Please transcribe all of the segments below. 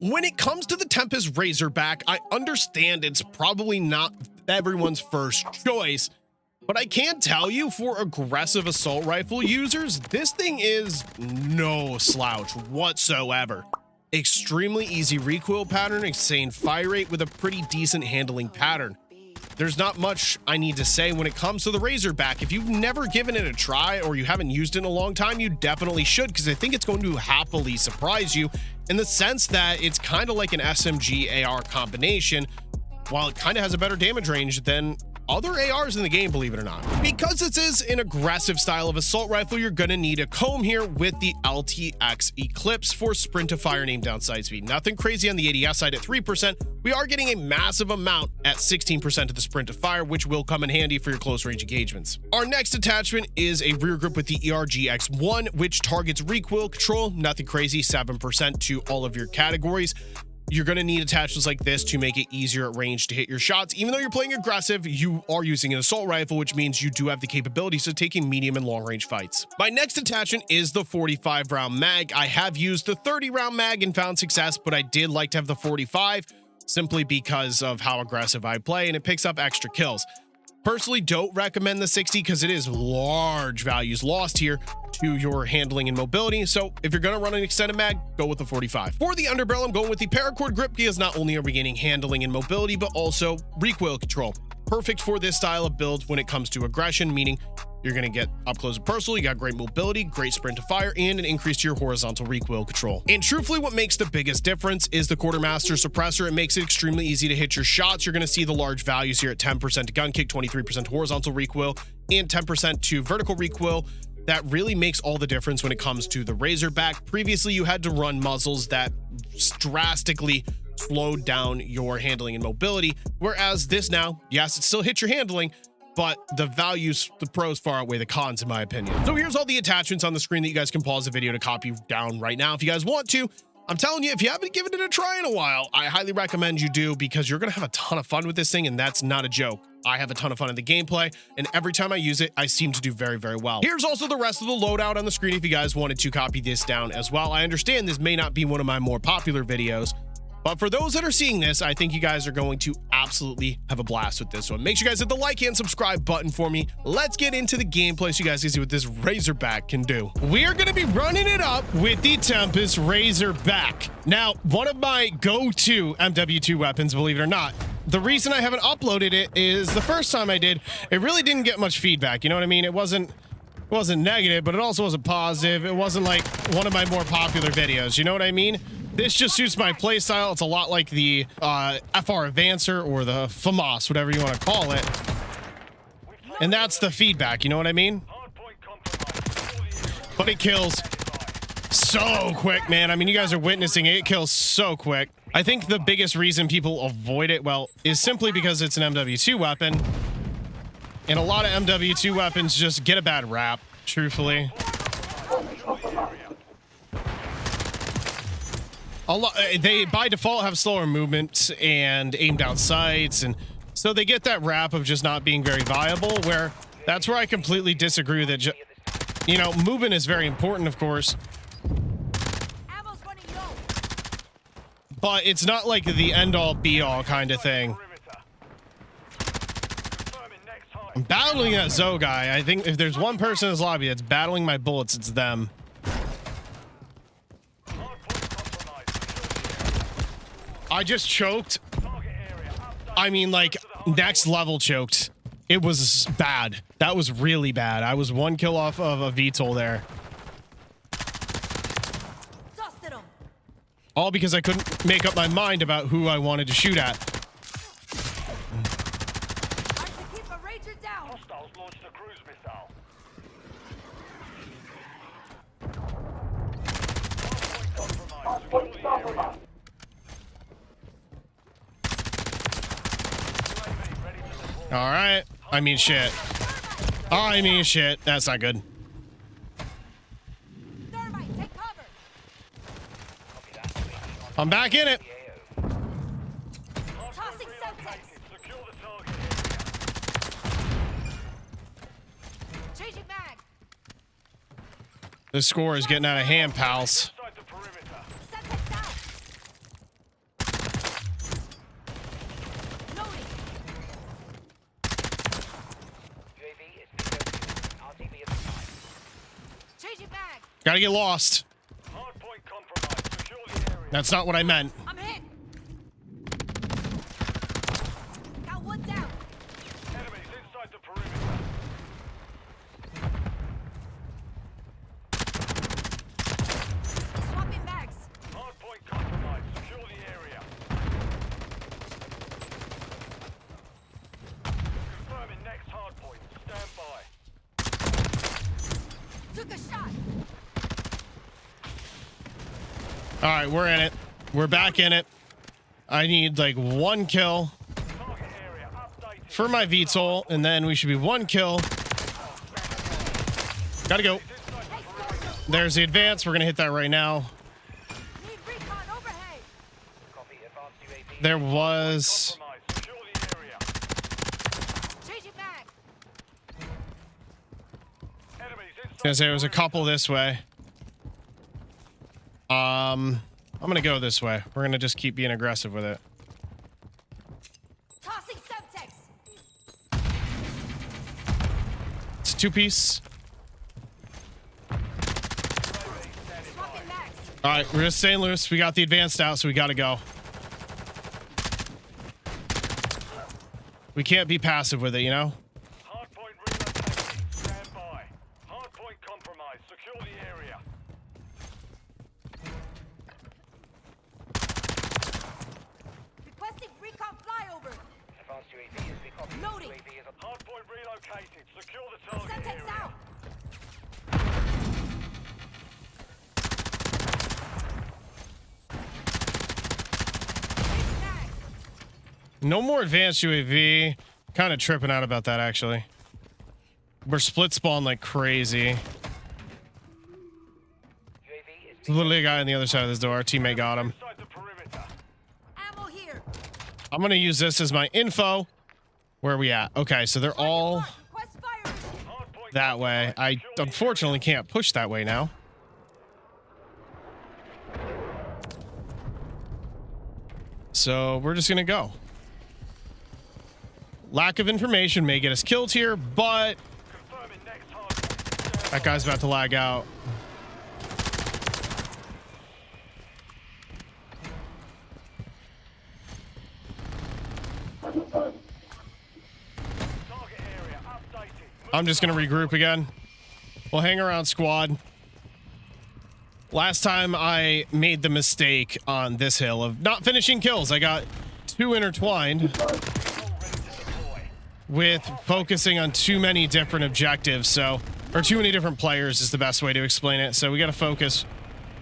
When it comes to the Tempus Razorback, I understand it's probably not everyone's first choice, but I can tell you for aggressive assault rifle users, this thing is no slouch whatsoever. Extremely easy recoil pattern, insane fire rate with a pretty decent handling pattern. There's not much I need to say when it comes to the Razorback. If you've never given it a try or you haven't used it in a long time, you definitely should, because I think it's going to happily surprise you in the sense that it's kind of like an SMG AR combination, while it kind of has a better damage range than other ARs in the game, believe it or not. Because this is an aggressive style of assault rifle, you're gonna need a comb here with the LTX Eclipse for sprint to fire and aim down sight speed. Nothing crazy on the ADS side at 3%. We are getting a massive amount at 16% of the sprint to fire, which will come in handy for your close range engagements. Our next attachment is a rear grip with the ERG-X1, which targets recoil control. Nothing crazy, 7% to all of your categories. You're going to need attachments like this to make it easier at range to hit your shots. Even though you're playing aggressive, you are using an assault rifle, which means you do have the capabilities of taking medium and long range fights. My next attachment is the 45 round mag. I have used the 30 round mag and found success, but I did like to have the 45 simply because of how aggressive I play and it picks up extra kills. Personally, don't recommend the 60 because it is large values lost here to your handling and mobility. So if you're going to run an extended mag, go with the 45. For the underbarrel, I'm going with the paracord grip because not only are we gaining handling and mobility, but also recoil control. Perfect for this style of build when it comes to aggression, meaning you're going to get up close and personal. You got great mobility, great sprint to fire, and an increase to your horizontal recoil control. And truthfully, what makes the biggest difference is the quartermaster suppressor. It makes it extremely easy to hit your shots. You're going to see the large values here at 10% to gun kick, 23% horizontal recoil, and 10% to vertical recoil. That really makes all the difference when it comes to the Razorback. Previously, you had to run muzzles that drastically slowed down your handling and mobility, whereas this now, yes, it still hits your handling, but the values, the pros far outweigh the cons in my opinion. So here's all the attachments on the screen that you guys can pause the video to copy down right now if you guys want to. I'm telling you, if you haven't given it a try in a while, I highly recommend you do, because you're gonna have a ton of fun with this thing, and that's not a joke. I have a ton of fun in the gameplay, and every time I use it, I seem to do very, very well. Here's also the rest of the loadout on the screen if you guys wanted to copy this down as well. I understand this may not be one of my more popular videos, but for those that are seeing this, I think you guys are going to absolutely have a blast with this one. Make sure you guys hit the like and subscribe button for me. Let's get into the gameplay so you guys can see what this Razorback can do. We're going to be running it up with the Tempus Razorback. Now, one of my go-to MW3 weapons, believe it or not. The reason I haven't uploaded it is the first time I did, it really didn't get much feedback. You know what I mean? It wasn't negative, but it also wasn't positive. It wasn't like one of my more popular videos. You know what I mean? This just suits my playstyle. It's a lot like the FR Advancer or the FAMAS, whatever you want to call it. And that's the feedback, you know what I mean? But it kills so quick, man. I mean, you guys are witnessing it. It kills so quick. I think the biggest reason people avoid it, well, is simply because it's an MW2 weapon. And a lot of MW2 weapons just get a bad rap, truthfully. They by default have slower movement and aim down sights, and so they get that rap of just not being very viable, where that's where I completely disagree with it. You know, movement is very important, of course, but it's not like the end-all be-all kind of thing. I'm battling that Zoe guy. I think if there's one person in this lobby that's battling my bullets, it's them. I just choked. I mean, like, next level choked. It was bad. That was really bad. I was one kill off of a VTOL there. All because I couldn't make up my mind about who I wanted to shoot at. All right. I mean, shit. I mean, shit. That's not good. I'm back in it. The score is getting out of hand, pals. Gotta get lost. Hardpoint compromised. Secure the area. That's not what I meant. I'm hit. Got one down. Enemies inside the perimeter. Swapping mags. Hardpoint compromised. Secure the area. Confirming next hardpoint. Stand by. Took a shot. All right, we're in it. We're back in it. I need like 1 kill Target area updated. for my VTOL, and then we should be 1 kill. Gotta go. There's the advance. We're gonna hit that right now. Need recon overhead. Copy. Advanced UAV. There was... Compromised. Secure the area. Changing back. Enemies inside. Gonna say there was a couple this way. I'm gonna go this way. We're gonna just keep being aggressive with it. Tossing subtext. It's a 2-piece. Swapping mags. All right, we're just staying loose. We got the advanced out, so we gotta go. We can't be passive with it, you know? Hardpoint relocated. Stand by. Hardpoint compromised. Secure the area. Requesting recon flyover. Advanced UAV is becoming. Loading. UAV is a hardpoint relocated. Secure the target Subtext area. out. Changing mag. No more advanced UAV. Kind of tripping out about that, actually. We're split spawn like crazy. There's literally a guy on the other side of this door. Our teammate got him. Inside the perimeter. Ammo here. I'm gonna use this as my info. Where are we at? Okay, so they're all Request fire mission. Hardpoint that way. I unfortunately can't push that way now. So we're just gonna go. Lack of information may get us killed here, but confirming next hardpoint. that guy's about to lag out. Target area updated. I'm just gonna regroup again. We'll hang around, squad. Last time I made the mistake on this hill of not finishing kills. I got too intertwined with focusing on too many different objectives. So, or too many different players is the best way to explain it. So we got to focus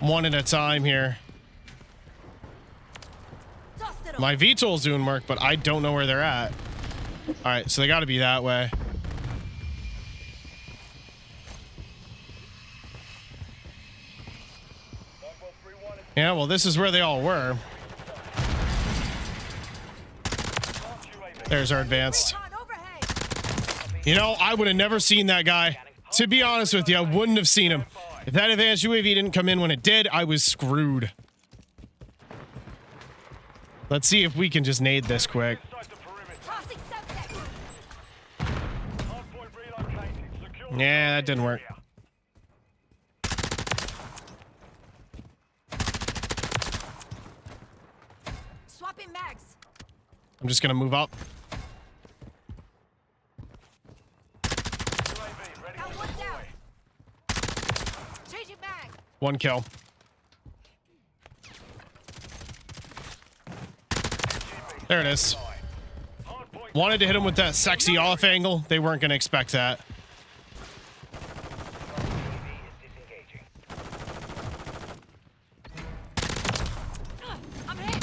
one at a time here. Dusted 'em. My VTOL's doing work, but I don't know where they're at. All right, so they got to be that way. Yeah, well, this is where they all were. There's our advanced. Recon overhead. You know, I would have never seen that guy. To be honest with you, I wouldn't have seen him. If that advanced UAV didn't come in when it did, I was screwed. Let's see if we can just nade this quick. Inside the perimeter. Tossing subtext. Hardpoint relocated. Secure the Yeah, that didn't work. area. Swapping mags. I'm just gonna move up. UAV ready Got to one down. deploy. Changing mag. 1 kill. There it is. Hardpoint Wanted to hit him with that sexy off angle. They weren't gonna expect that. I'm hit.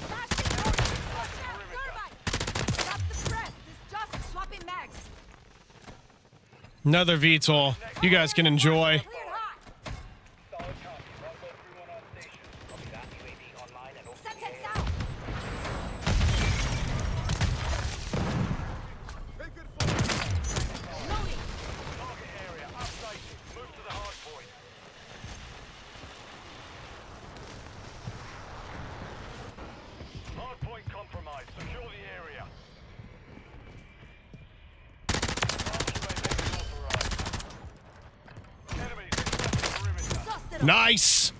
Blasting over. Thermite. Stop the press. This just swapping mags. Another VTOL. You guys can enjoy. Cleared hot. solid copy. 131 on station. Copy that. UAV online and open the Subtext air. out. Loading. Target area updated. Move to the hardpoint. Hardpoint compromised. Secure the area. UAV authorized. Enemy Nice.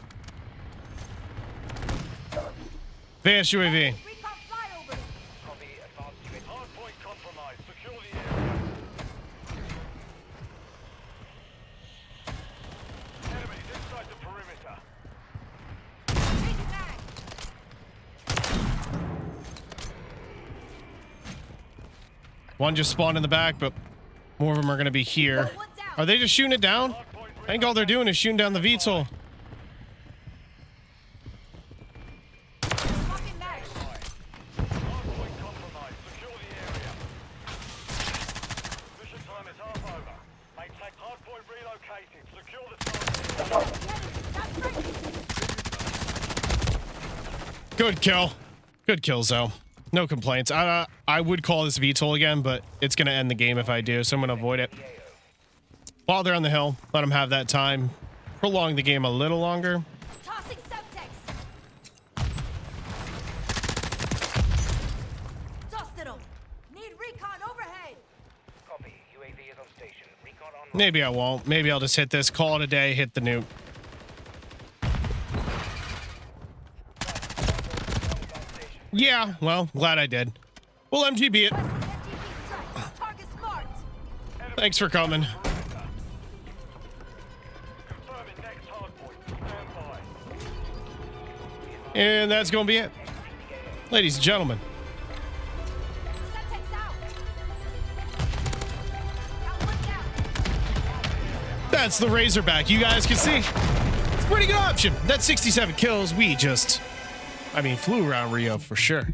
Advanced UAV. Recon flyover. Copy. Advanced UAV. Hardpoint compromised. Secure the area. Enemies inside the perimeter. Changing mag. One just spawned in the back, but more of them are going to be here. Are they just shooting it down? I think all they're doing is shooting down the VTOL. Swapping mags. Hardpoint compromised. Secure the area. Mission time is half over. Maintain hardpoint relocated. Secure the target. That's right. Good kill. Good kills, though. No complaints. I would call this VTOL again, but it's going to end the game if I do, so I'm going to avoid it. While they're on the hill, let them have that time. Prolong the game a little longer. Tossing subtext. Dusted 'em. Need recon overhead. Copy. UAV is on station. Recon on. Maybe I won't. Maybe I'll just hit this, call it a day, hit the nuke. Yeah, well, glad I did. We'll MGB it. West of MGB strike. Target smart. Thanks for coming. Confirming next hardpoint. Stand by. And that's going to be it. Ladies and gentlemen, Subtext out. Got one down. that's the Razorback. You guys can see. It's a pretty good option. That's 67 kills. We just, flew around Rio for sure.